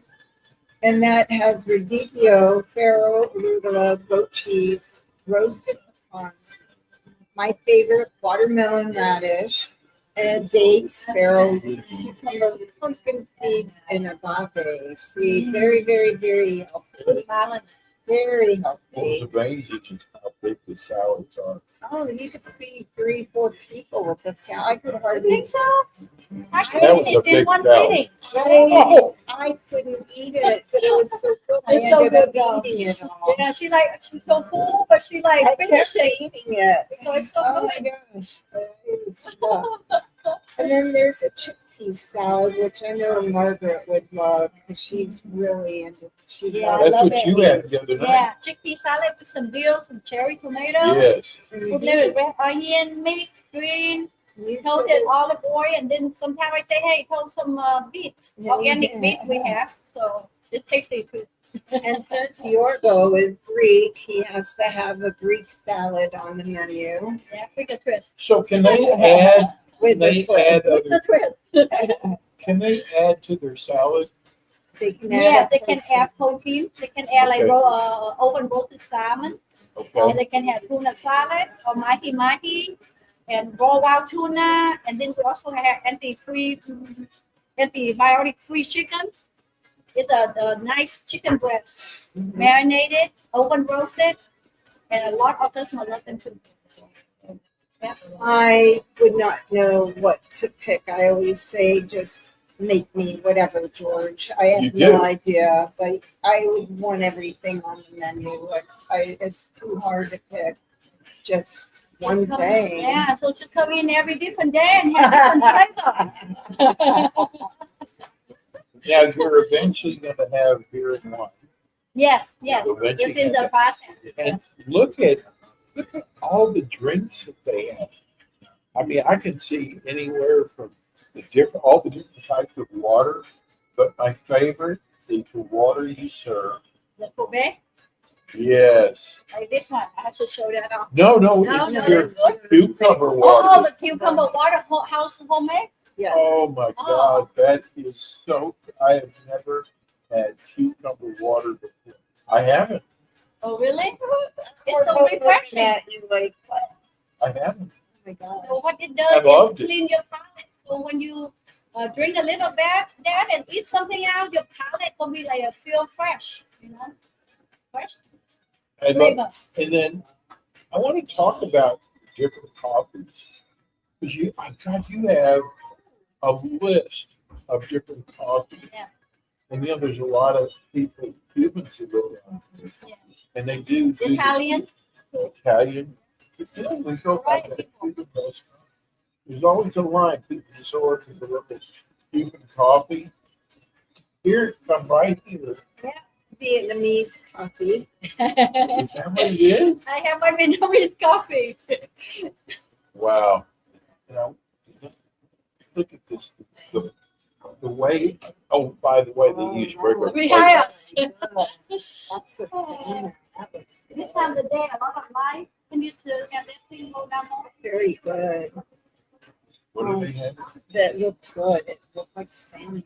S3: And that has radicchio, farro, arugula, goat cheese, roasted pecans. My favorite, watermelon radish, and dates, farro, cucumber, pumpkin seeds, and agave seed. Very, very, very healthy.
S5: Balance.
S3: Very
S4: What was
S3: healthy.
S4: amazing is how big the salads are.
S3: Oh, you could feed 3-4 people with the salad. I could
S5: You
S3: hardly.
S5: think so? I
S4: That
S5: couldn't
S4: was
S5: eat
S4: a
S5: it in
S4: big
S5: one
S4: salad.
S5: sitting.
S3: Right? I couldn't eat it, but it was so good. I
S5: It's so
S3: ended up
S5: good, though.
S3: eating it all.
S5: Yeah, she's so cool, but she like
S3: I
S5: finish
S3: kept
S5: it.
S3: eating it.
S5: So it's so
S3: Oh
S5: good.
S3: my gosh. It's stuff. And then there's a chickpea salad, which I know Margaret would love because she's really into. She
S5: Yeah, I
S3: loves
S4: That's
S5: love
S4: what
S5: it.
S4: you had the other night.
S5: Yeah, chickpea salad with some dill, some cherry tomato,
S4: Yes.
S5: put little red onion, mix, green, toasted olive oil, and then sometimes I say, hey, toast some beets,
S3: Yeah,
S5: organic
S3: yeah.
S5: beet we have. So it's tasty too.
S3: And since Yorgo is Greek, he has to have a Greek salad on the menu
S5: Yeah, quick a twist.
S4: So can they add?
S3: with
S4: They
S3: the
S4: add
S5: Quick a
S4: other,
S5: twist.
S4: can they add to their salad?
S3: They can
S5: Yes,
S3: add
S5: they
S3: a
S5: can
S3: protein.
S5: add protein. They can add like
S4: Okay.
S5: oven roasted salmon. Or
S4: Okay.
S5: they can have tuna salad or mahi mahi and raw wild tuna. And then we also have antibiotic free chicken. It's a nice chicken breast, marinated, oven roasted, and a lot of customers love them too. Yeah.
S3: I would not know what to pick. I always say, just make me whatever, George. I have
S4: You
S3: no
S4: do.
S3: idea. Like, I would want everything on the menu. It's too hard to pick. Just one thing.
S5: Yeah, so just come in every different day and have different flavor.
S4: Now, you're eventually gonna have beer and wine.
S5: Yes, yes.
S4: Eventually
S5: It's in the process.
S4: And look at all the drinks that they have. I mean, I can see anywhere from all the different types of water, but my favorite is the water you serve.
S5: The Kobe,
S4: Yes.
S5: like this one. I have to show that off.
S4: No,
S5: No,
S4: it's
S5: no,
S4: your
S5: it's good.
S4: cucumber
S5: Oh,
S4: water.
S5: the cucumber water, house homemade.
S3: Yes.
S4: Oh my
S5: Oh.
S4: God, that is so. I have never had cucumber water before. I haven't.
S5: Oh, really? It's
S3: We're
S5: so
S3: both looking
S5: refreshing.
S3: at you like, what?
S4: I haven't.
S3: Oh my gosh.
S5: So what it
S4: I
S5: does
S4: loved
S5: is
S4: it.
S5: clean your palate. So when you drink a little bit that and eat something else, your palate will be like feel fresh, fresh
S4: I love,
S5: flavor.
S4: and then I want to talk about different coffees because you have a list of different coffees.
S5: Yeah.
S4: And there's a lot of people, Cubans who go down there,
S5: Yeah.
S4: and they do
S5: Italian.
S4: Italian. We go
S5: Right.
S4: by that Cuban restaurant. There's always a line. People just order the little Cuban coffee. Here, come right here.
S3: Vietnamese coffee.
S4: Is that what it is?
S5: I have my Vietnamese coffee.
S4: Wow. You know, look at this. The way, oh, by the way, they use regular
S5: We
S4: plates.
S5: have.
S3: That's the thing. That looks
S5: This time of the day, a lot of light. Can you have that thing go down more?
S3: very good.
S4: What do they have?
S3: That look good. It looked like salmon.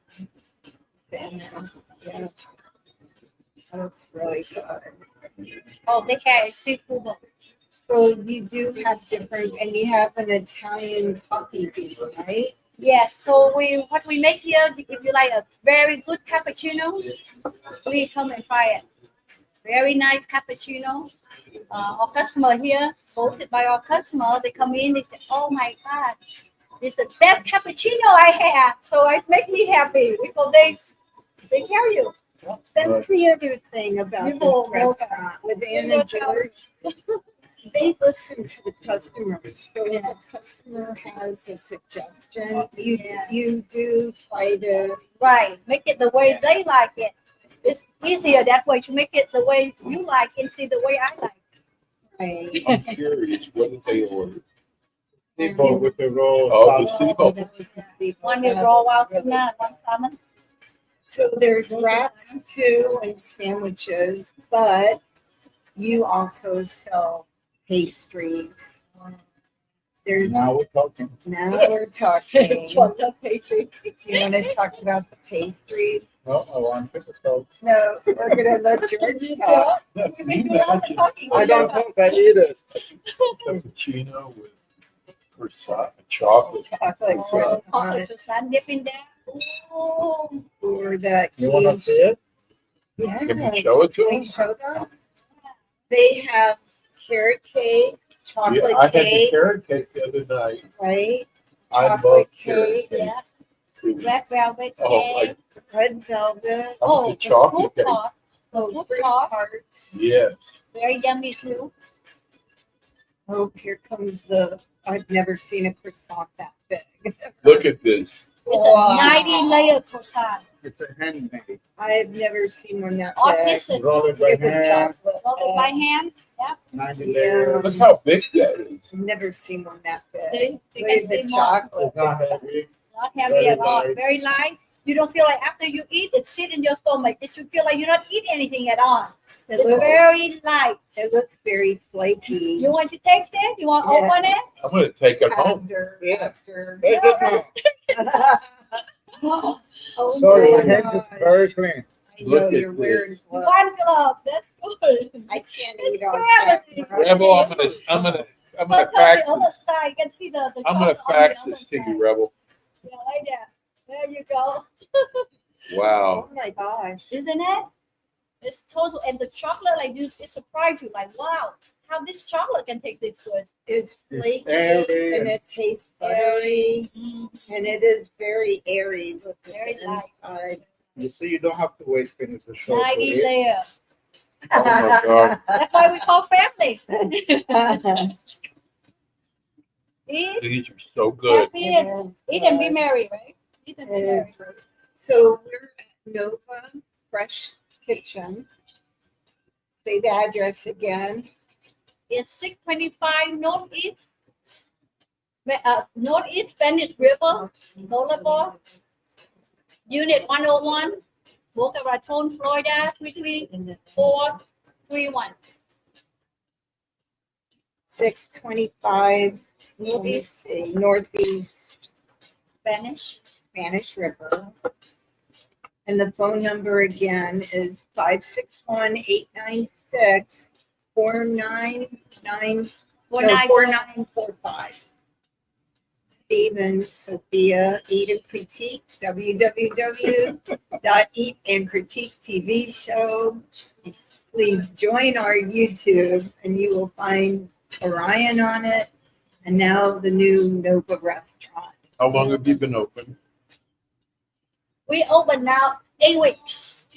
S3: Salmon. Yeah. That looks really good.
S5: Oh, they carry seafood.
S3: So you do have different, and you have an Italian coffee bean, right?
S5: Yes, so what we make here, if you like a very good cappuccino, we come and try it. Very nice cappuccino. Our customer here, voted by our customer, they come in, they say, oh my God, it's the best cappuccino I had. So it makes me happy because they tell you.
S3: That's the other thing about
S5: You
S3: this
S5: will
S3: restaurant with Anna George. They listen to the customers. So when the customer has a suggestion, you do try to.
S5: Right, make it the way they like it. It's easier that way to make it the way you like instead of the way I like.
S3: Right.
S4: I'm curious, what did they order?
S6: People with the roll.
S4: Oh, the
S6: salad.
S4: seafood.
S5: One is raw wild tuna, one salmon.
S3: So there's wraps too and sandwiches, but you also sell pastries. There's
S6: Now we're talking.
S3: now we're talking.
S5: Chocolate pastry.
S3: Do you want to talk about the pastries?
S6: No, I want to talk.
S3: No, we're gonna let George talk.
S5: We make a lot of talking.
S6: I don't know that either.
S4: Cappuccino with croissant, chocolate.
S3: Chocolate
S5: Oh,
S3: croissant
S5: to sun dip in there. Oh,
S3: or that
S6: You want to
S3: cage.
S6: see it?
S4: Can
S3: Yeah.
S4: we show it to
S3: Can we
S4: them?
S3: show them? They have carrot cake,
S4: Yeah,
S3: chocolate
S4: I had the
S3: cake,
S4: carrot cake the other night.
S3: right?
S4: I love
S3: Chocolate
S4: carrot
S3: cake,
S4: cake.
S5: yeah.
S4: It was-
S5: Red velvet
S4: Oh,
S5: cake.
S4: like,
S3: red velvet,
S5: Oh,
S4: the
S5: the
S4: chocolate
S5: fruit
S4: cake.
S5: tart. The fruit
S3: fruit
S5: tart.
S3: tarts.
S4: Yeah.
S5: Very yummy too.
S3: Oh, here comes the, I've never seen a croissant that big.
S4: Look at this.
S5: It's a
S3: Wow.
S5: 90-layer croissant.
S6: It's a handmade.
S3: I've never seen one that
S5: All
S3: big.
S5: this is
S6: Roll it by
S3: With the
S6: hand,
S3: chocolate.
S5: rolled by hand.
S6: 90
S3: Yeah.
S6: layers.
S4: Look how big that is.
S3: I've never seen one that big.
S5: See?
S3: Look at the
S6: It's
S3: chocolate.
S6: not heavy.
S5: Not heavy
S6: Very
S5: at all.
S6: light.
S5: Very light. You don't feel like after you eat, it sit in your stomach. It should feel like you're not eating anything at all.
S3: It
S5: It's
S3: looks,
S5: very light.
S3: it looks very flaky.
S5: You want to taste it? You want to
S3: Yeah.
S5: open it?
S4: I'm going to take it home.
S3: After,
S6: Yeah.
S3: after.
S6: Hey, just now.
S3: Oh
S6: Sorry, my
S3: my
S6: hands is
S3: God.
S6: very clean.
S3: I know
S4: Look at
S3: you're wearing gloves.
S5: One glove. That's good.
S3: I can't eat on
S5: It's
S3: camera.
S4: Rebel, I'm going to
S5: But
S4: fax
S5: on the other
S4: this.
S5: side, you can see the
S4: I'm going to
S5: chocolate on
S4: fax
S5: the
S4: this
S5: other
S4: to you,
S5: side.
S4: Rebel.
S5: Yeah, like that. There you go.
S4: Wow.
S3: Oh my gosh.
S5: Isn't it? It's total. And the chocolate, like, it surprised you. Like, wow, how this chocolate can take this good.
S3: It's
S6: It's
S3: flaky
S6: airy
S3: and it tastes buttery
S5: Mm,
S3: and it is very airy with the
S5: Very light.
S3: inside.
S6: You see, you don't have to wait to finish the show.
S5: 90 layer.
S4: Oh my God.
S5: That's why we call family. Eat,
S4: These are so good.
S5: happy, and eat and be merry, right? Eat and be merry.
S3: So we're at Nova Fresh Kitchen. Say the address again.
S5: It's 625 Northeast Spanish River Boulevard, Unit 101, Boca Raton, Florida 33431.
S3: 625 Northeast Spanish River. And the phone number again is 561-896-4945. Steve and Sophia Eat and Critique, www.Eat and Critique TV show. Please join our YouTube and you will find Orion on it, and now the new Nova Restaurant.
S4: How long have you been open?
S5: We open now 8 weeks.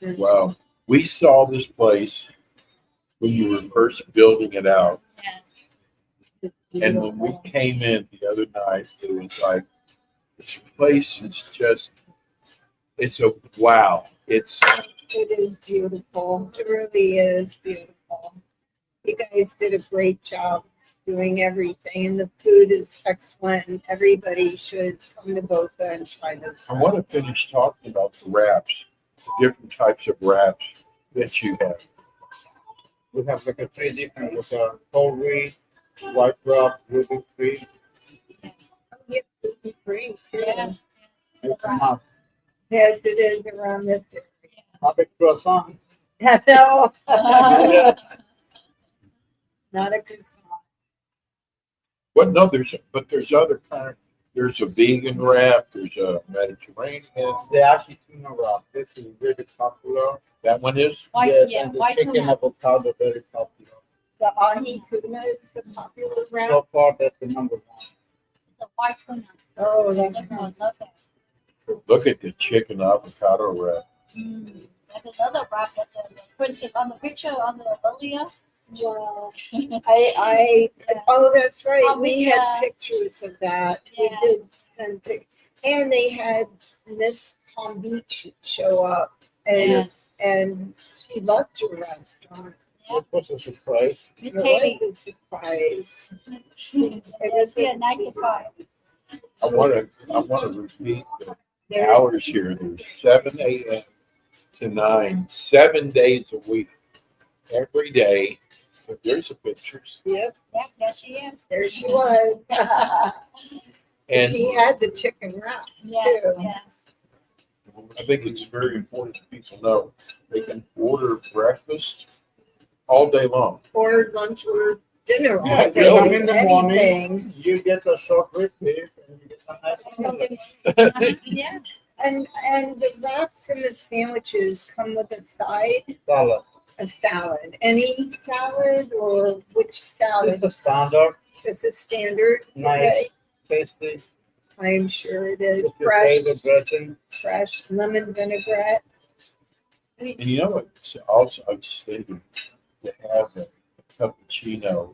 S4: Wow. We saw this place when you were first building it out. And when we came in the other night, it was like, this place is just, it's a wow.
S3: It is beautiful. It really is beautiful. You guys did a great job doing everything, and the food is excellent, and everybody should come to Boca and try this.
S4: I want to finish talking about the wraps, the different types of wraps that you have.
S6: We have like a 3 different with a whole wheat, white wrap, gluten free.
S3: You have gluten-free too.
S5: Yeah.
S6: It's a must.
S3: Yes, it is around this area.
S6: Avec croissant.
S3: No. Not a good song.
S4: What? No, there's other kind of, there's a vegan wrap, there's a Mediterranean.
S6: The ashi tuna wrap. This is really popular.
S4: That one is?
S6: Yes, and the
S5: white
S6: chicken
S5: tuna.
S6: avocado very popular.
S3: The ahi tuna is the popular wrap.
S6: So far, that's the number 1.
S5: The white tuna.
S3: Oh, that's
S5: That's
S3: nice.
S5: another.
S4: Look at the chicken avocado wrap.
S5: That's another wrap that the princess on the picture on the earlier.
S3: Wow. Oh, that's right.
S5: Oh,
S3: We
S5: yeah.
S3: had pictures of that. We
S5: Yeah.
S3: did send and they had Miss Palm Beach show up, and
S5: Yes.
S3: and she loved your restaurant.
S6: It was a surprise.
S5: Miss
S3: It
S5: Haley.
S3: was a surprise.
S5: It was here 95.
S4: I want to repeat the
S3: There-
S4: hours here. There's 7 a.m. to 9, 7 days a week, every day. If there's a pictures.
S3: Yep,
S5: Yep, there she is.
S3: there she was.
S4: And
S3: She had the chicken wrap
S5: Yes,
S3: too.
S5: yes.
S4: I think it's very important that people know they can order breakfast all day long.
S3: Or lunch or dinner all
S4: Yeah,
S3: day.
S6: really. In the morning.
S3: Anything.
S6: You get a short rib beef and you get some nice salad.
S5: Yeah.
S3: And the wraps and the sandwiches come with a side.
S6: Salad.
S3: A salad. Any salad or which salad?
S6: It's a standard,
S3: Just a standard.
S6: nice,
S3: Okay.
S6: tasty.
S3: I'm sure it is.
S6: With your
S3: Fresh,
S6: favorite dressing.
S3: fresh lemon vinaigrette.
S4: And you know what? Also, I was just thinking to have a cappuccino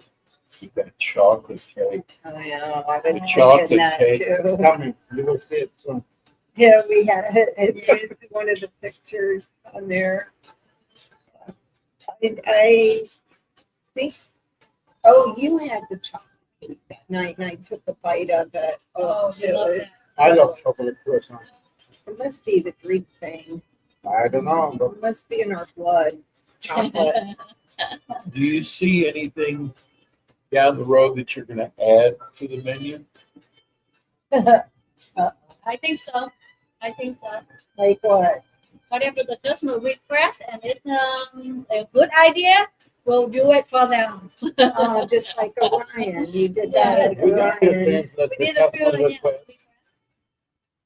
S4: with that chocolate cake.
S3: Oh yeah, I was
S4: The
S3: thinking
S4: chocolate
S3: that
S4: cake.
S3: too.
S6: Coming, you will see it soon.
S3: Yeah, we had it's one of the pictures on there. I think. Oh, you had the chocolate cake that night, and I took a bite of it.
S5: Oh, you love that.
S6: I love chocolate croissant.
S3: It must be the Greek thing.
S6: I don't know, but
S3: It must be in our blood. Chocolate.
S4: Do you see anything down the road that you're going to add to the menu?
S5: I think so. I think so.
S3: Like what?
S5: Whatever the customer requests and it's a good idea, we'll do it for them.
S3: Just like Orion. You did that at
S6: we got few
S3: Orion.
S6: things that
S5: We
S6: the
S5: did a few,
S6: customer
S5: yeah.
S6: request.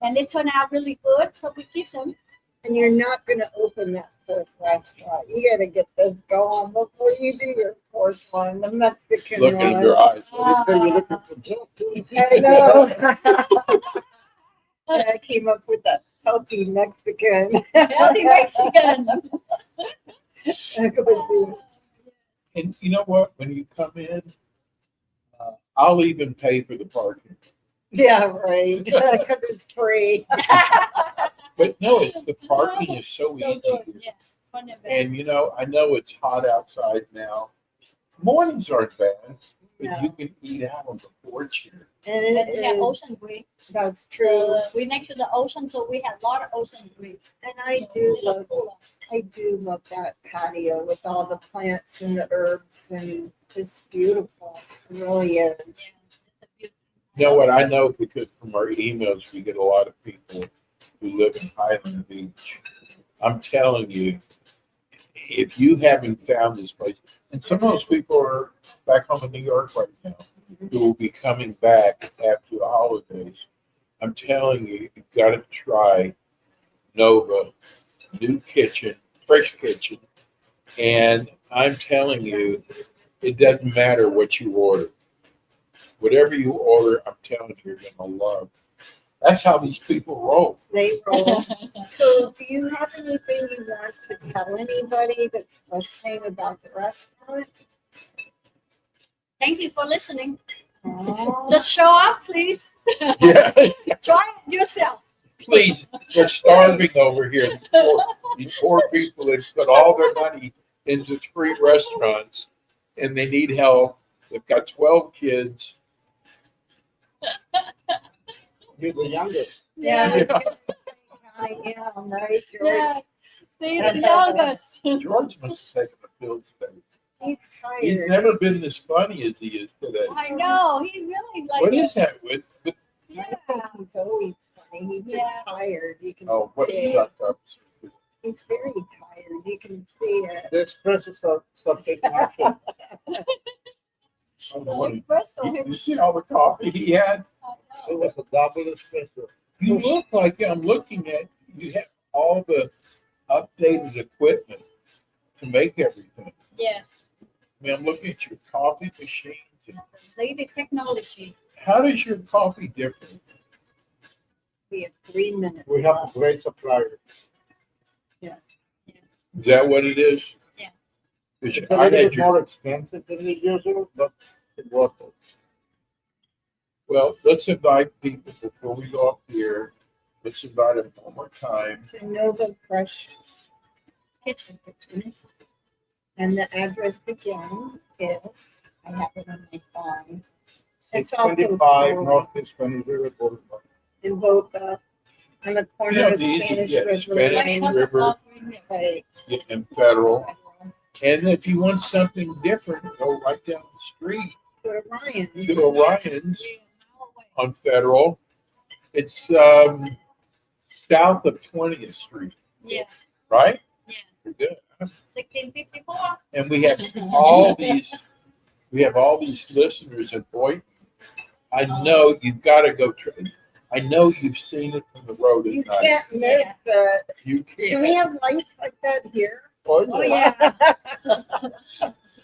S5: And they turn out really good, so we keep them.
S3: And you're not going to open that fourth restaurant. You got to get this going before you do your fourth one, the Mexican
S4: Look in
S3: one.
S4: your eyes.
S6: So you say you're looking for job too.
S3: I know. I came up with that healthy Mexican.
S5: Healthy Mexican.
S3: That would be-
S4: And you know what? When you come in, I'll even pay for the parking.
S3: Yeah, right. Because it's free.
S4: But no, the parking is so
S5: So
S4: easy.
S5: good. Yes. Fun and bad.
S4: And I know it's hot outside now. Mornings aren't bad, but
S3: No.
S4: you can eat out on the porch here.
S3: And
S5: And
S3: it
S5: we have
S3: is,
S5: ocean breeze.
S3: that's true.
S5: We next to the ocean, so we have a lot of ocean breeze.
S3: And I
S5: So
S3: do
S5: little
S3: love,
S5: cooler.
S3: I do love that patio with all the plants and the herbs, and it's beautiful. It really is.
S5: Yeah, it's a beautiful-
S4: You know what? I know because from our emails, we get a lot of people who live in Highland Beach. I'm telling you, if you haven't found this place, and some of those people are back home in New York right now, who will be coming back after the holidays. I'm telling you, you've got to try Nova, new kitchen, fresh kitchen. And I'm telling you, it doesn't matter what you order. Whatever you order, I'm telling you, you're going to love. That's how these people roll.
S3: They roll. So do you have anything you want to tell anybody that's listening about the restaurant?
S5: Thank you for listening.
S3: Oh,
S5: Just show up, please.
S4: Yeah,
S5: Try it yourself.
S4: please. They're starving over here. These poor people that put all their money into 3 restaurants and they need help. They've got 12 kids.
S6: You're the youngest.
S3: yeah.
S4: Yeah.
S3: Yeah, I'm right, George.
S5: Yeah. See, the youngest.
S4: George must have taken a pill today.
S3: He's
S4: He's
S3: tired.
S4: never been this funny as he is today.
S5: I know. He really like
S4: What
S5: it.
S4: is that with?
S5: Yeah.
S3: I think he's always funny. He's just
S5: Yeah.
S3: tired. You can
S4: Oh, what
S3: see
S4: a
S3: it.
S4: suck up.
S3: He's very tired. You can see it.
S6: The espresso start taking action.
S4: You see all the coffee he had?
S6: It was a double espresso.
S4: You look like I'm looking at. You have all the updated equipment to make everything.
S5: Yes.
S4: I mean, I'm looking at your coffee machine.
S5: Lady technology.
S4: How does your coffee differ?
S3: We have 3 minutes.
S6: We have a great supplier.
S3: Yes.
S4: Is that what it is?
S5: Yes.
S4: Because
S6: It's a
S4: I
S6: little
S4: had
S6: bit
S4: your,
S6: more expensive than the usual, but it worth it.
S4: well, let's invite people before we go up here. Let's invite them one more time.
S3: To Nova Fresh
S5: Kitchen.
S3: Kitchen. And the address again is, I have it on my phone. It's also
S6: 625 Northeast 20 Boulevard.
S3: in Boca, on the corner
S4: Yeah,
S3: of
S4: these-
S3: Spanish
S4: yeah,
S3: River.
S4: Spanish
S3: Lane.
S4: River.
S3: Right.
S4: And Federal. And if you want something different, go right down the street
S3: To Orion.
S4: to Orion's on Federal. It's south of 20th Street,
S5: Yes.
S4: right?
S5: Yes.
S4: Pretty good.
S5: 1654.
S4: And we have all these listeners in Boynton. I know you've got to go. I know you've seen it from the road
S3: You
S4: at night.
S3: can't miss the,
S4: You
S3: do
S4: can't.
S3: we have lights like that here?
S5: Oh, yeah.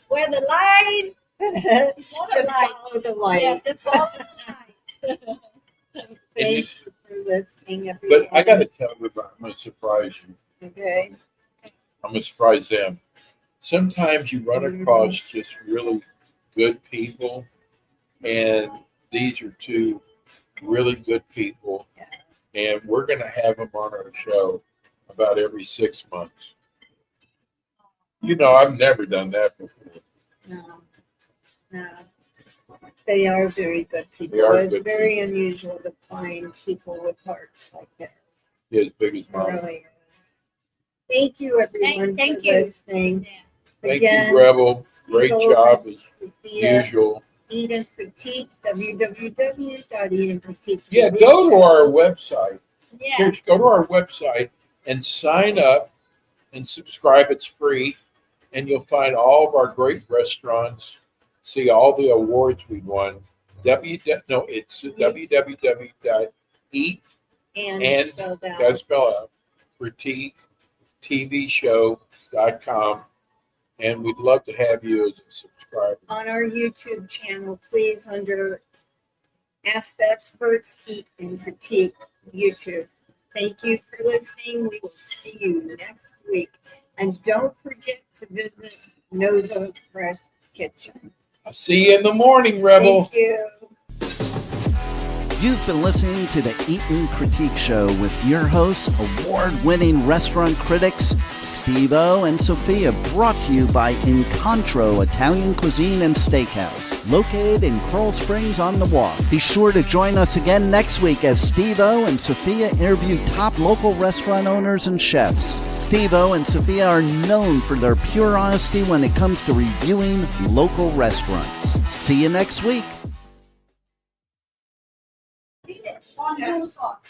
S5: Where the light.
S3: Just follow the light.
S5: Yes, it's all the light.
S3: Thank you for listening,
S4: But
S3: everyone.
S4: I got to tell you, I'm going to surprise you.
S3: Okay.
S4: I'm going to surprise them. Sometimes you run across just really good people, and these are 2 really good people, and we're going to have them on our show about every 6 months. You know, I've never done that before.
S3: No. No. They are very good people.
S4: They are
S3: It's
S4: good
S3: very unusual to find people with hearts like theirs.
S4: Yeah, as big as
S3: It
S4: mine.
S3: really is. Thank you, everyone,
S5: Thank
S3: for
S5: you.
S3: listening.
S5: Yeah.
S4: Thank
S3: Again,
S4: you, Rebel. Great
S3: Steve-O
S4: job
S3: and
S4: as
S3: Sophia,
S4: usual.
S3: Eat and Critique, www.eatandcritique.
S4: Yeah, go to our website.
S5: Yeah.
S4: Church, go to our website and sign up and subscribe. It's free, and you'll find all of our great restaurants. See all the awards we won. It's www.eat
S3: And spelled out.
S4: gotta spell out critique tvshow.com, and we'd love to have you as a subscriber.
S3: On our YouTube channel, please, under Ask the Experts, Eat and Critique YouTube. Thank you for listening. We will see you next week. And don't forget to visit Nova Fresh Kitchen.
S4: I'll see you in the morning, Rebel.
S3: Thank you.
S2: You've been listening to the Eaton Critique Show with your hosts, award-winning restaurant critics Steve-O and Sophia, brought to you by Incontro Italian Cuisine and Steakhouse, located in Coral Springs on the Walk. Be sure to join us again next week as Steve-O and Sophia interview top local restaurant owners and chefs. Steve-O and Sophia are known for their pure honesty when it comes to reviewing local restaurants. See you next week.
S5: On sauce.